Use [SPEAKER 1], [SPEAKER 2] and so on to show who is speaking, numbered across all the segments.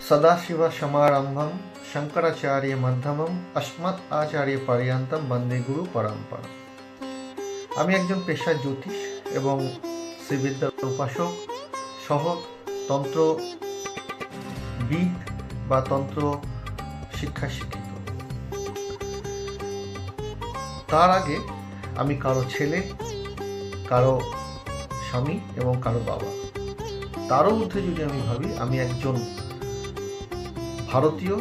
[SPEAKER 1] सदाशिवसमारम्भं शंकराचार्य अस्मत् आचार्य पर्यन्तं बन्दे गुरु परम्परा। আমি একজন পেশার জ্যোতিষ এবং শ্রীবিদ্যার উপাসক সহ তন্ত্রবিদ বা তন্ত্র শিক্ষা শিক্ষিত। তার আগে আমি কারো ছেলে, কারো স্বামী এবং কারো বাবা। তারও ঊর্ধ্বে যদি আমি ভাবি, আমি একজন ভারতীয়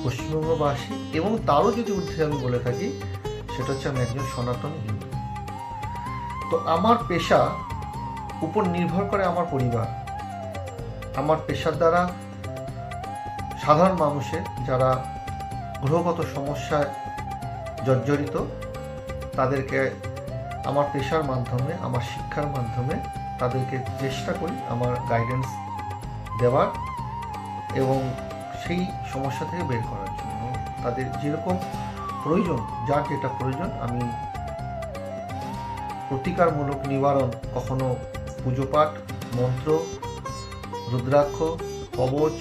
[SPEAKER 1] পশ্চিমবঙ্গবাসী এবং তারও যদি ঊর্ধ্বে আমি বলে থাকি, সেটা হচ্ছে আমি একজন সনাতন হিন্দু। তো আমার পেশা উপর নির্ভর করে আমার পরিবার। আমার পেশার দ্বারা সাধারণ মানুষের যারা গ্রহগত সমস্যায় জর্জরিত, তাদেরকে আমার পেশার মাধ্যমে, আমার শিক্ষার মাধ্যমে তাদেরকে চেষ্টা করি আমার গাইডেন্স দেওয়ার এবং সেই সমস্যা থেকে বের করার জন্য। তাদের যেরকম প্রয়োজন, যার যেটা প্রয়োজন, আমি প্রতিকারমূলক নিবারণ, কখনো পুজো পাঠ, মন্ত্র, রুদ্রাক্ষ, কবচ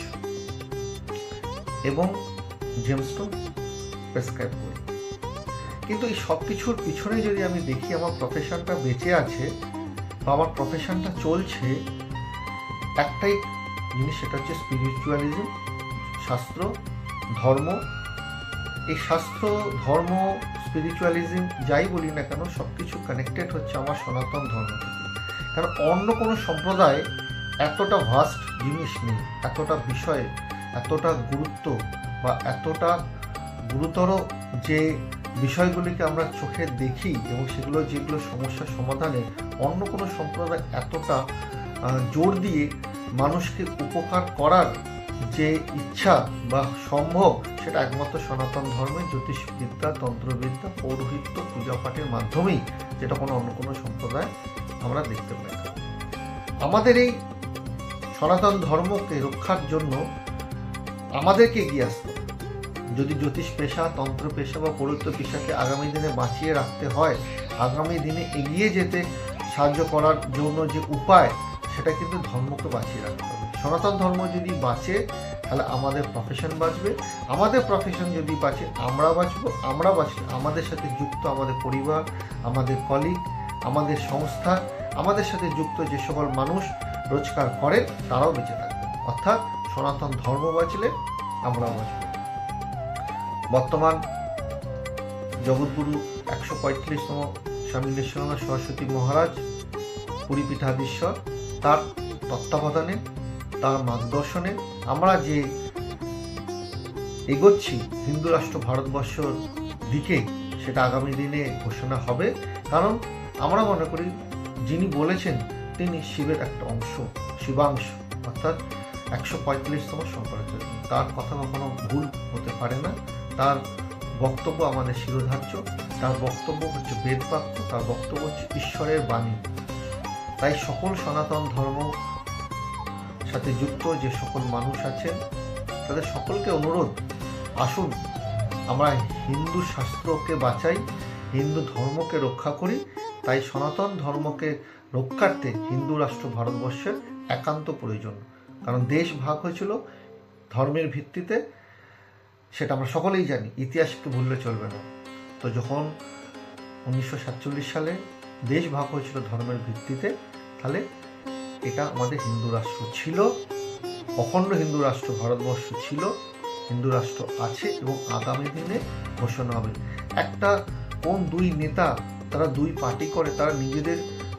[SPEAKER 1] এবং জেমস্টোন প্রেসক্রাইব করি। কিন্তু এই সব কিছুর পিছনে যদি আমি দেখি, আমার প্রফেশনটা বেঁচে আছে বা আমার প্রফেশনটা চলছে, একটাই জিনিস, সেটা হচ্ছে স্পিরিচুয়ালিজম, শাস্ত্র, ধর্ম। এই শাস্ত্র, ধর্ম, স্পিরিচুয়ালিজম যাই বলি না কেন, সব কিছু কানেক্টেড হচ্ছে আমার সনাতন ধর্ম থেকে। কারণ অন্য কোনো সম্প্রদায় এতটা ভাস্ট জিনিস নেই, এতটা বিষয়ে, এতটা গুরুত্ব বা এতটা গুরুতর যে বিষয়গুলিকে আমরা চোখে দেখি এবং সেগুলো যেগুলো সমস্যার সমাধানে অন্য কোনো সম্প্রদায় এতটা জোর দিয়ে মানুষকে উপকার করার যে ইচ্ছা বা সম্ভব, সেটা একমাত্র সনাতন ধর্মের জ্যোতিষবিদ্যা, তন্ত্রবিদ্যা, পৌরোহিত্য, পূজা পাঠের মাধ্যমেই, যেটা কোনো অন্য কোনো সম্প্রদায় আমরা দেখতে পাই না। আমাদের এই সনাতন ধর্মকে রক্ষার জন্য আমাদেরকে এগিয়ে আসতে হবে। যদি জ্যোতিষ পেশা, তন্ত্র পেশা বা পৌরোহিত্য পেশাকে আগামী দিনে বাঁচিয়ে রাখতে হয়, আগামী দিনে এগিয়ে যেতে সাহায্য করার জন্য যে উপায়, সেটা কিন্তু ধর্মকে বাঁচিয়ে রাখতে হবে। সনাতন ধর্ম যদি বাঁচে, তাহলে আমাদের প্রফেশন বাঁচবে। আমাদের প্রফেশন যদি বাঁচে, আমরা বাঁচবো। আমরা বাঁচলে আমাদের সাথে যুক্ত আমাদের পরিবার, আমাদের কলিগ, আমাদের সংস্থা, আমাদের সাথে যুক্ত যে সকল মানুষ রোজগার করেন, তারাও বেঁচে থাকবে। অর্থাৎ সনাতন ধর্ম বাঁচলে আমরাও বাঁচব। বর্তমান জগৎগুরু 135তম স্বামী নিঃসরণা সরস্বতী মহারাজ, পুরী পীঠাধীশ্বর, তার তত্ত্বাবধানে, তার মার্গদর্শনে আমরা যে এগোচ্ছি হিন্দু রাষ্ট্র ভারতবর্ষর দিকে, সেটা আগামী দিনে ঘোষণা হবে। কারণ আমরা মনে করি যিনি বলেছেন তিনি শিবের একটা অংশ, শিবাংশ, অর্থাৎ 145তম শঙ্করাচার্য। তার কথা কখনো ভুল হতে পারে না। তার বক্তব্য আমাদের শিরোধার্য। তার বক্তব্য হচ্ছে বেদবাক্য, তার বক্তব্য হচ্ছে ঈশ্বরের বাণী। তাই সকল সনাতন ধর্ম সাথে যুক্ত যে সকল মানুষ আছেন, তাদের সকলকে অনুরোধ, আসুন আমরা হিন্দু শাস্ত্রকে বাঁচাই, হিন্দু ধর্মকে রক্ষা করি। তাই সনাতন ধর্মকে রক্ষার্থে হিন্দু রাষ্ট্র ভারতবর্ষের একান্ত প্রয়োজন। কারণ দেশ ভাগ হয়েছিল ধর্মের ভিত্তিতে, সেটা আমরা সকলেই জানি, ইতিহাসকে ভুললে চলবে না। তো যখন 1947 সালে দেশ ভাগ হয়েছিল ধর্মের ভিত্তিতে, তাহলে এটা আমাদের হিন্দু রাষ্ট্র ছিল, অখণ্ড হিন্দু রাষ্ট্র ভারতবর্ষ ছিল, হিন্দু রাষ্ট্র আছে এবং আগামী দিনে ঘোষণা হবে। একটা কোন দুই নেতা, তারা দুই পার্টি করে, তারা নিজেদের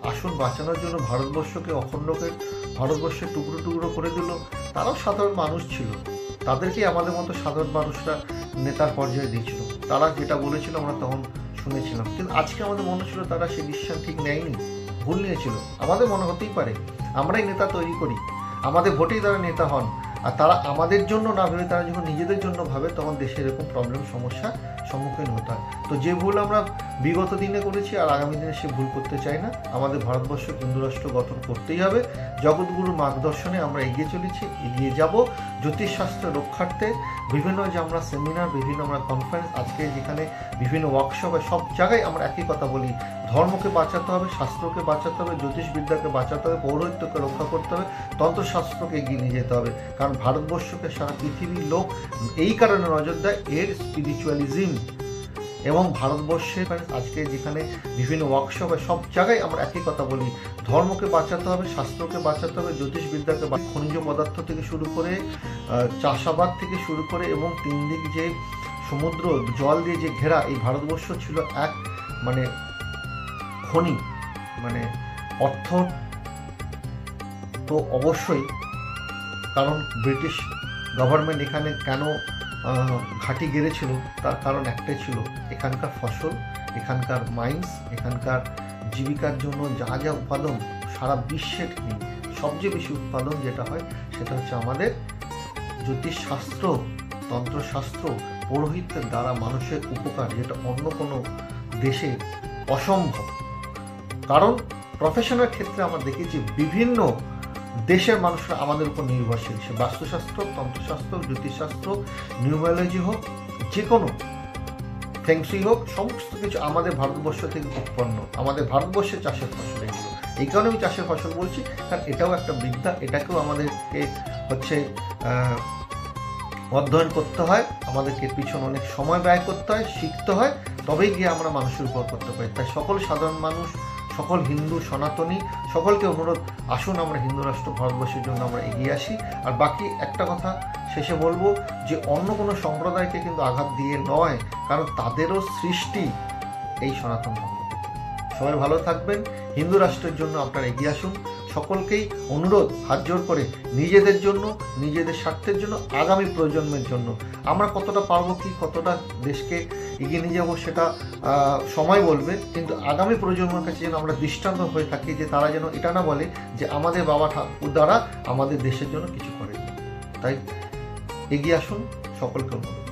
[SPEAKER 1] আসন বাঁচানোর জন্য ভারতবর্ষকে, অখণ্ডকে ভারতবর্ষের টুকরো টুকরো করে দিল। তারাও সাধারণ মানুষ ছিল, তাদেরকেই আমাদের মতো সাধারণ মানুষরা নেতার পর্যায়ে দিয়েছিল। তারা যেটা বলেছিল আমরা তখন শুনেছিলাম, কিন্তু আজকে আমাদের মনে ছিল তারা সেই ডিসিশন ঠিক নেয়নি, ভুল নিয়েছিল। আমাদের মনে হতেই পারে, আমরাই নেতা তৈরি করি, আমাদের ভোটেই তারা নেতা হন, আর তারা আমাদের জন্য না ভেবে তারা যখন নিজেদের জন্য ভাবে, তখন দেশে এরকম প্রবলেম, সমস্যা সম্মুখীন হতে হয়। তো যে ভুল আমরা বিগত দিনে করেছি, আর আগামী দিনে সে ভুল করতে চাই না। আমাদের ভারতবর্ষ হিন্দু রাষ্ট্র গঠন করতেই হবে। জগৎগুরুর মার্গদর্শনে আমরা এগিয়ে চলেছি, এগিয়ে যাব জ্যোতিষশাস্ত্র রক্ষার্থে। বিভিন্ন যে আমরা সেমিনার, বিভিন্ন আমরা কনফারেন্স, আজকে যেখানে বিভিন্ন ওয়ার্কশপে, সব জায়গায় আমরা একই কথা বলি, ধর্মকে বাঁচাতে হবে, শাস্ত্রকে বাঁচাতে হবে, জ্যোতিষবিদ্যাকে বাঁচাতে হবে, পৌরোহিত্যকে রক্ষা করতে হবে, তন্ত্রশাস্ত্রকে এগিয়ে নিয়ে যেতে হবে। কারণ ভারতবর্ষকে সারা পৃথিবীর লোক এই কারণে নজর দেয় এর স্পিরিচুয়ালিজম। এবং ভারতবর্ষে আজকে যেখানে বিভিন্ন ওয়ার্কশপে সব জায়গায় আমরা একই কথা বলি, ধর্মকে বাঁচাতে হবে, শাস্ত্রকে বাঁচাতে হবে, জ্যোতিষবিদ্যাকে, খনিজ পদার্থ থেকে শুরু করে চাষাবাদ থেকে শুরু করে এবং তিন দিক যে সমুদ্র জল দিয়ে যে ঘেরা এই ভারতবর্ষ ছিল এক মানে খনি, মানে অর্থ তো অবশ্যই। কারণ ব্রিটিশ গভর্নমেন্ট এখানে কেন ঘাঁটি গেড়েছিল তার কারণ একটাই ছিল, এখানকার ফসল, এখানকার মাইন্স, এখানকার জীবিকার জন্য যা যা উৎপাদন সারা বিশ্বের নেই, সবচেয়ে বেশি উৎপাদন যেটা হয় সেটা হচ্ছে আমাদের জ্যোতিষশাস্ত্র, তন্ত্রশাস্ত্র, পৌরোহিত্যের দ্বারা মানুষের উপকার, যেটা অন্য কোনো দেশে অসম্ভব। কারণ প্রফেশনের ক্ষেত্রে আমরা দেখেছি বিভিন্ন দেশের মানুষরা আমাদের উপর নির্ভরশীল, সে বাস্তুশাস্ত্র, তন্ত্রশাস্ত্র, জ্যোতিষশাস্ত্র, নিউমেরোলজি হোক, যে কোনো ফেংসুই হোক, সমস্ত কিছু আমাদের ভারতবর্ষ থেকে উৎপন্ন, আমাদের ভারতবর্ষের চাষের ফসল এগুলো। এই কারণে আমি চাষের ফসল বলছি, কারণ এটাও একটা বিদ্যা, এটাকেও আমাদেরকে হচ্ছে অধ্যয়ন করতে হয়, আমাদেরকে পিছনে অনেক সময় ব্যয় করতে হয়, শিখতে হয়, তবেই গিয়ে আমরা মানুষের উপর করতে পারি। তাই সকল সাধারণ মানুষ, সকল হিন্দু সনাতনী সকলকে অনুরোধ, আসুন আমরা হিন্দু রাষ্ট্র ভারতবর্ষের জন্য আমরা এগিয়ে আসি। আর বাকি একটা কথা শেষে বলবো যে অন্য কোনো সম্প্রদায়কে কিন্তু আঘাত দিয়ে নয়, কারণ তাদেরও সৃষ্টি এই সনাতন ধর্ম থেকে। সবাই ভালো থাকবেন, হিন্দু রাষ্ট্রের জন্য আপনারা এগিয়ে আসুন। সকলকেই অনুরোধ, হাত জোর করে, নিজেদের জন্য, নিজেদের স্বার্থের জন্য, আগামী প্রজন্মের জন্য। আমরা কতটা পারবো কি, কতটা দেশকে এগিয়ে নিয়ে যাবো সেটা সময় বলবে, কিন্তু আগামী প্রজন্মের কাছে যেন আমরা দৃষ্টান্ত হয়ে থাকি, যে তারা যেন এটা না বলে যে আমাদের বাবা ঠাকুর দ্বারা আমাদের দেশের জন্য কিছু করেনি। তাই এগিয়ে আসুন, সকলকে অনুরোধ।